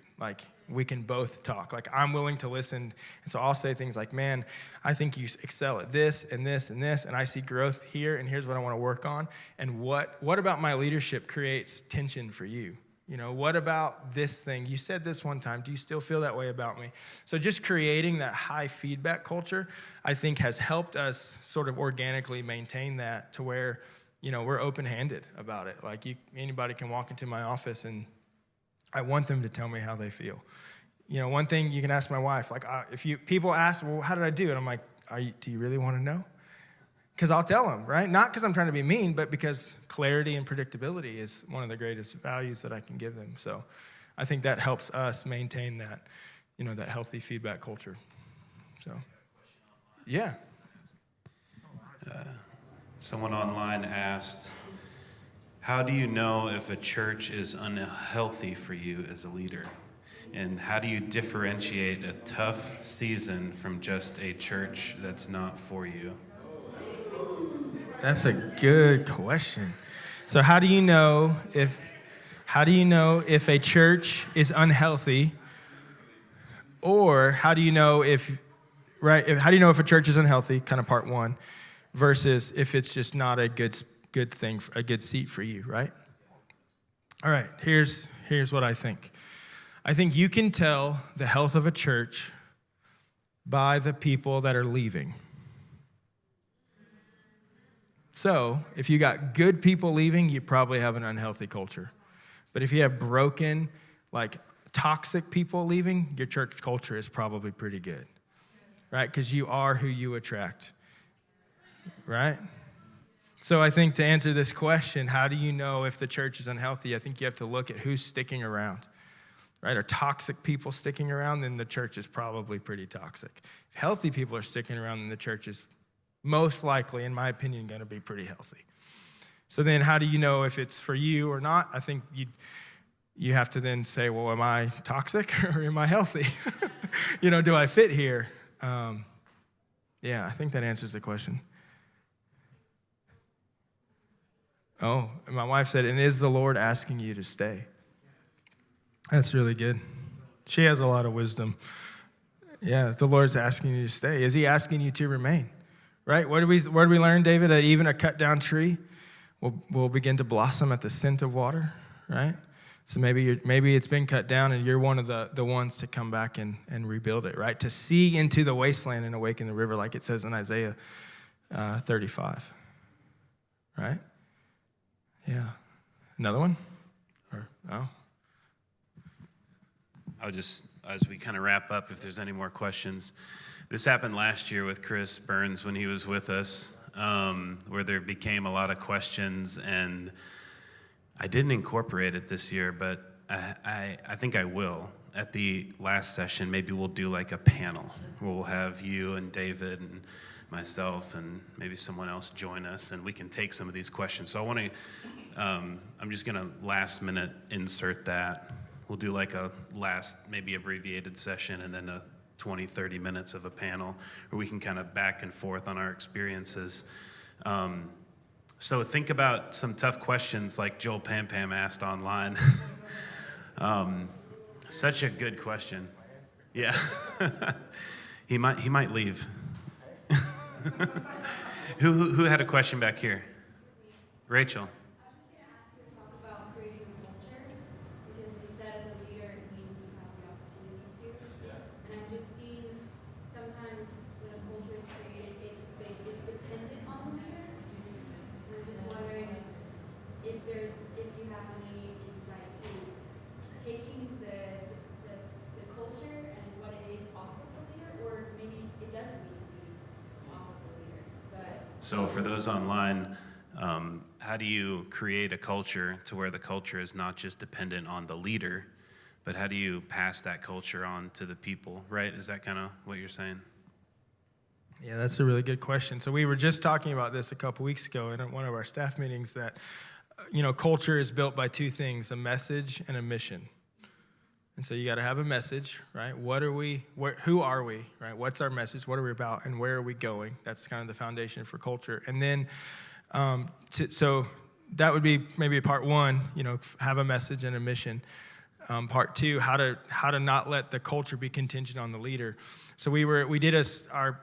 We can both talk. I'm willing to listen. And so I'll say things like, man, I think you excel at this and this and this, and I see growth here, and here's what I want to work on. And what about my leadership creates tension for you? What about this thing? You said this one time. Do you still feel that way about me? So just creating that high feedback culture, I think, has helped us sort of organically maintain that to where, we're open-handed about it. Anybody can walk into my office, and I want them to tell me how they feel. One thing you can ask my wife, people ask, well, how did I do? And I'm like, do you really want to know? Because I'll tell them, right? Not because I'm trying to be mean, but because clarity and predictability is one of the greatest values that I can give them. So I think that helps us maintain that, that healthy feedback culture. So, yeah. Someone online asked, how do you know if a church is unhealthy for you as a leader? And how do you differentiate a tough season from just a church that's not for you? That's a good question. So how do you know if a church is unhealthy, or how do you know if a church is unhealthy, kind of part one, versus if it's just not a good thing, a good seat for you, right? All right, here's what I think. I think you can tell the health of a church by the people that are leaving. So if you got good people leaving, you probably have an unhealthy culture. But if you have broken, toxic people leaving, your church culture is probably pretty good, right? Because you are who you attract, right? So I think to answer this question, how do you know if the church is unhealthy? I think you have to look at who's sticking around, right? Are toxic people sticking around, then the church is probably pretty toxic. If healthy people are sticking around, then the church is most likely, in my opinion, going to be pretty healthy. So then how do you know if it's for you or not? I think you have to then say, well, am I toxic or am I healthy? Do I fit here? Yeah, I think that answers the question. Oh, and my wife said, and is the Lord asking you to stay? That's really good. She has a lot of wisdom. Yeah, the Lord's asking you to stay. Is he asking you to remain? Right? Where did we learn, David, that even a cut down tree will begin to blossom at the scent of water, right? So maybe it's been cut down and you're one of the ones to come back and rebuild it, right? To see into the wasteland and awaken the river, like it says in Isaiah 35, right? Yeah. Another one? I'll just, as we kind of wrap up, if there's any more questions. This happened last year with Chris Burns when he was with us, where there became a lot of questions, and I didn't incorporate it this year, but I think I will. At the last session, maybe we'll do like a panel where we'll have you and David and myself and maybe someone else join us, and we can take some of these questions. So I want to, I'm just going to last minute insert that. We'll do like a last, maybe abbreviated session, and then a 20, 30 minutes of a panel where we can kind of back and forth on our experiences. So think about some tough questions like Joel Pam Pam asked online. Such a good question. Yeah. He might leave. Who had a question back here? Rachel. So for those online, how do you create a culture to where the culture is not just dependent on the leader, but how do you pass that culture on to the people, right? Is that kind of what you're saying? Yeah, that's a really good question. So we were just talking about this a couple weeks ago in one of our staff meetings that, culture is built by two things, a message and a mission. And so you got to have a message, right? Who are we, right? What's our message? What are we about? And where are we going? That's kind of the foundation for culture. And then, so that would be maybe part one, have a message and a mission. Part two, how to not let the culture be contingent on the leader. So our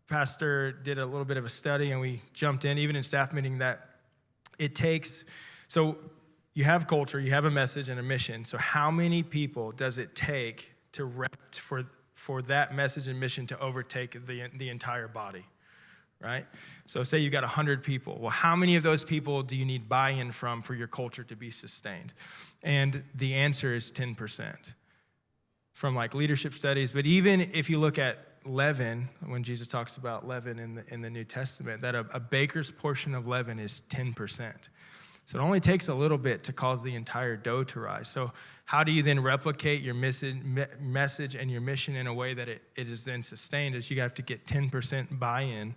pastor did a little bit of a study, and we jumped in, even in staff meeting, that it takes, so you have culture, you have a message and a mission. So how many people does it take for that message and mission to overtake the entire body, right? So say you got 100 people. Well, how many of those people do you need buy-in from for your culture to be sustained? And the answer is 10% from like leadership studies. But even if you look at leaven, when Jesus talks about leaven in the New Testament, that a baker's portion of leaven is 10%. So it only takes a little bit to cause the entire dough to rise. So how do you then replicate your message and your mission in a way that it is then sustained? Is you have to get 10% buy-in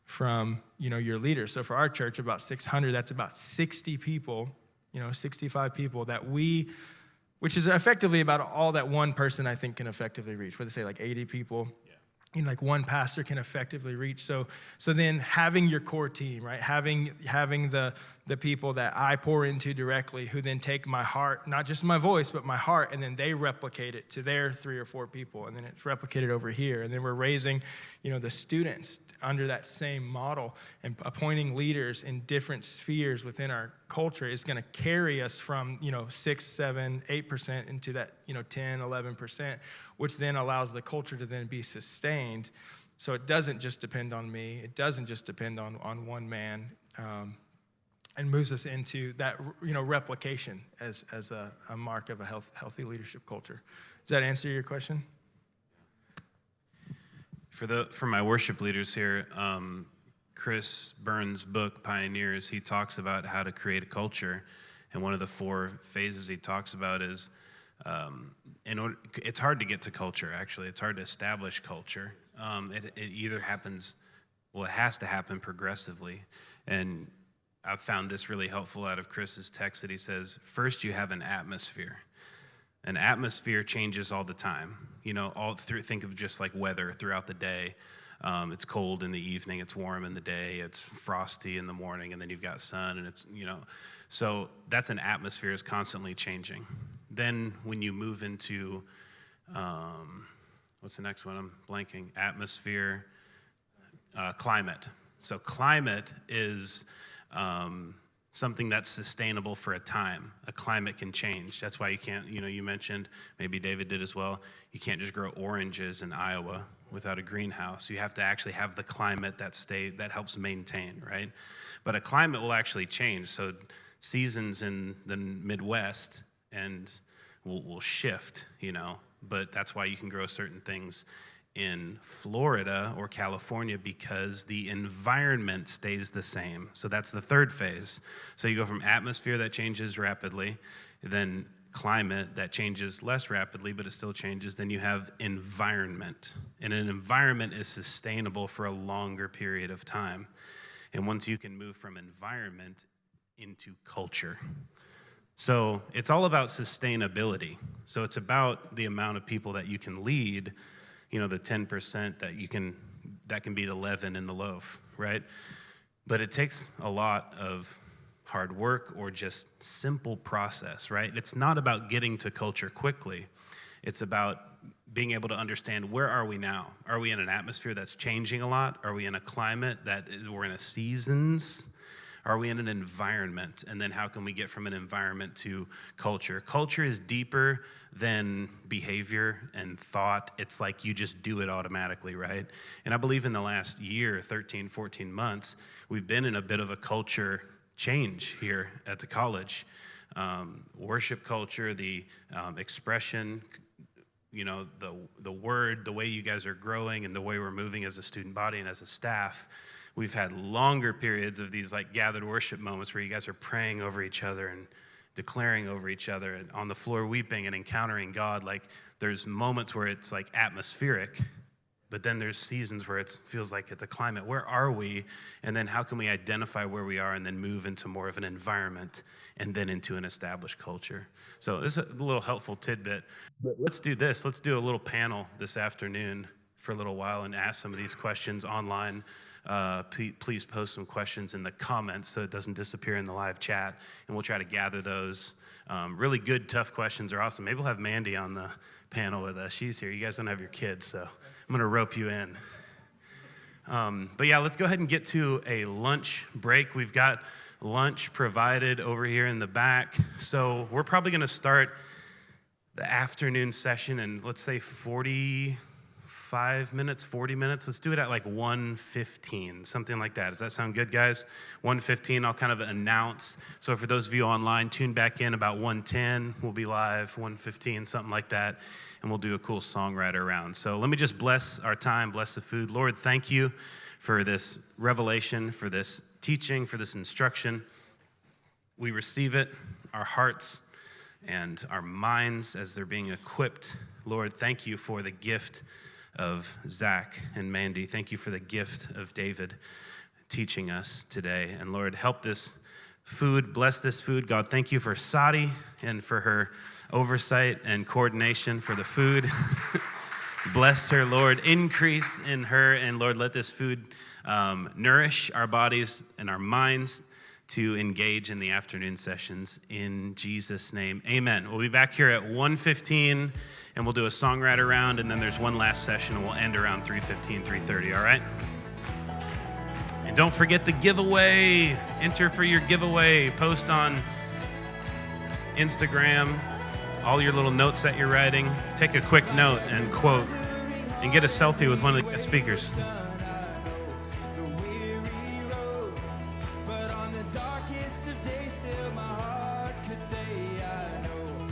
from your leaders. So for our church, about 600, that's about 60 people, 65 people that which is effectively about all that one person I think can effectively reach. What they say, like 80 people. Like one pastor can effectively reach. So then having your core team, right? Having the people that I pour into directly, who then take my heart, not just my voice, but my heart, and then they replicate it to their 3 or 4 people, and then it's replicated over here. And then we're raising, the students under that same model, and appointing leaders in different spheres within our culture is going to carry us from 6, 7, 8% into that 10, 11%, which then allows the culture to then be sustained. So it doesn't just depend on me. It doesn't just depend on one man, and moves us into that replication as a mark of a healthy leadership culture. Does that answer your question? For my worship leaders here, Chris Burns' book, Pioneers, he talks about how to create a culture. And one of the 4 phases he talks about is it's hard to get to culture, actually. It's hard to establish culture. It either happens, well, it has to happen progressively. And I've found this really helpful out of Chris's text that he says, first you have an atmosphere. An atmosphere changes all the time. Think of just like weather throughout the day. It's cold in the evening, it's warm in the day, it's frosty in the morning, and then you've got sun, and it's, so that's an atmosphere is constantly changing. Then when you move into, what's the next one? I'm blanking. Atmosphere, climate. So climate is something that's sustainable for a time. A climate can change. That's why you can't, you mentioned, maybe David did as well, you can't just grow oranges in Iowa without a greenhouse. You have to actually have the climate that helps maintain, right? But a climate will actually change. So seasons in the Midwest and will shift, but that's why you can grow certain things in Florida or California because the environment stays the same. So that's the third phase. So you go from atmosphere that changes rapidly, then climate that changes less rapidly, but it still changes. Then you have environment. And an environment is sustainable for a longer period of time. And once you can move from environment into culture. So it's all about sustainability. So it's about the amount of people that you can lead, the 10% that can be the leaven in the loaf, right? But it takes a lot of hard work or just simple process, right? It's not about getting to culture quickly. It's about being able to understand, where are we now? Are we in an atmosphere that's changing a lot? Are we in a climate we're in a seasons? Are we in an environment? And then how can we get from an environment to culture? Culture is deeper than behavior and thought. It's like you just do it automatically, right? And I believe in the last year, 13, 14 months, we've been in a bit of a culture change here at the college. Worship culture, the expression, the word, the way you guys are growing and the way we're moving as a student body and as a staff. We've had longer periods of these like gathered worship moments where you guys are praying over each other and declaring over each other and on the floor weeping and encountering God. Like there's moments where it's like atmospheric, but then there's seasons where it feels like it's a climate. Where are we? And then how can we identify where we are and then move into more of an environment and then into an established culture? So this is a little helpful tidbit. But let's do this. Let's do a little panel this afternoon for a little while and ask some of these questions online. Please post some questions in the comments so it doesn't disappear in the live chat, and we'll try to gather those. Really good, tough questions are awesome. Maybe we'll have Mandy on the panel with us. She's here. You guys don't have your kids, so I'm going to rope you in. But yeah, let's go ahead and get to a lunch break. We've got lunch provided over here in the back. So we're probably going to start the afternoon session in, let's say, 45 minutes, 40 minutes. Let's do it at like 1:15, something like that. Does that sound good, guys? 1:15, I'll kind of announce. So for those of you online, tune back in about 1:10. We'll be live, 1:15, something like that. And we'll do a cool songwriter round. So let me just bless our time, bless the food. Lord, thank you for this revelation, for this teaching, for this instruction. We receive it, our hearts and our minds as they're being equipped. Lord, thank you for the gift of Zach and Mandy. Thank you for the gift of David teaching us today. And Lord, help this food, bless this food. God, thank you for Sadi and for her oversight and coordination for the food. Bless her, Lord. Increase in her. And Lord, let this food nourish our bodies and our minds to engage in the afternoon sessions. In Jesus' name, amen. We'll be back here at 1:15, and we'll do a songwriter round, and then there's one last session, and we'll end around 3:15, 3:30, all right? And don't forget the giveaway. Enter for your giveaway. Post on Instagram all your little notes that you're writing. Take a quick note and quote, and get a selfie with one of the speakers.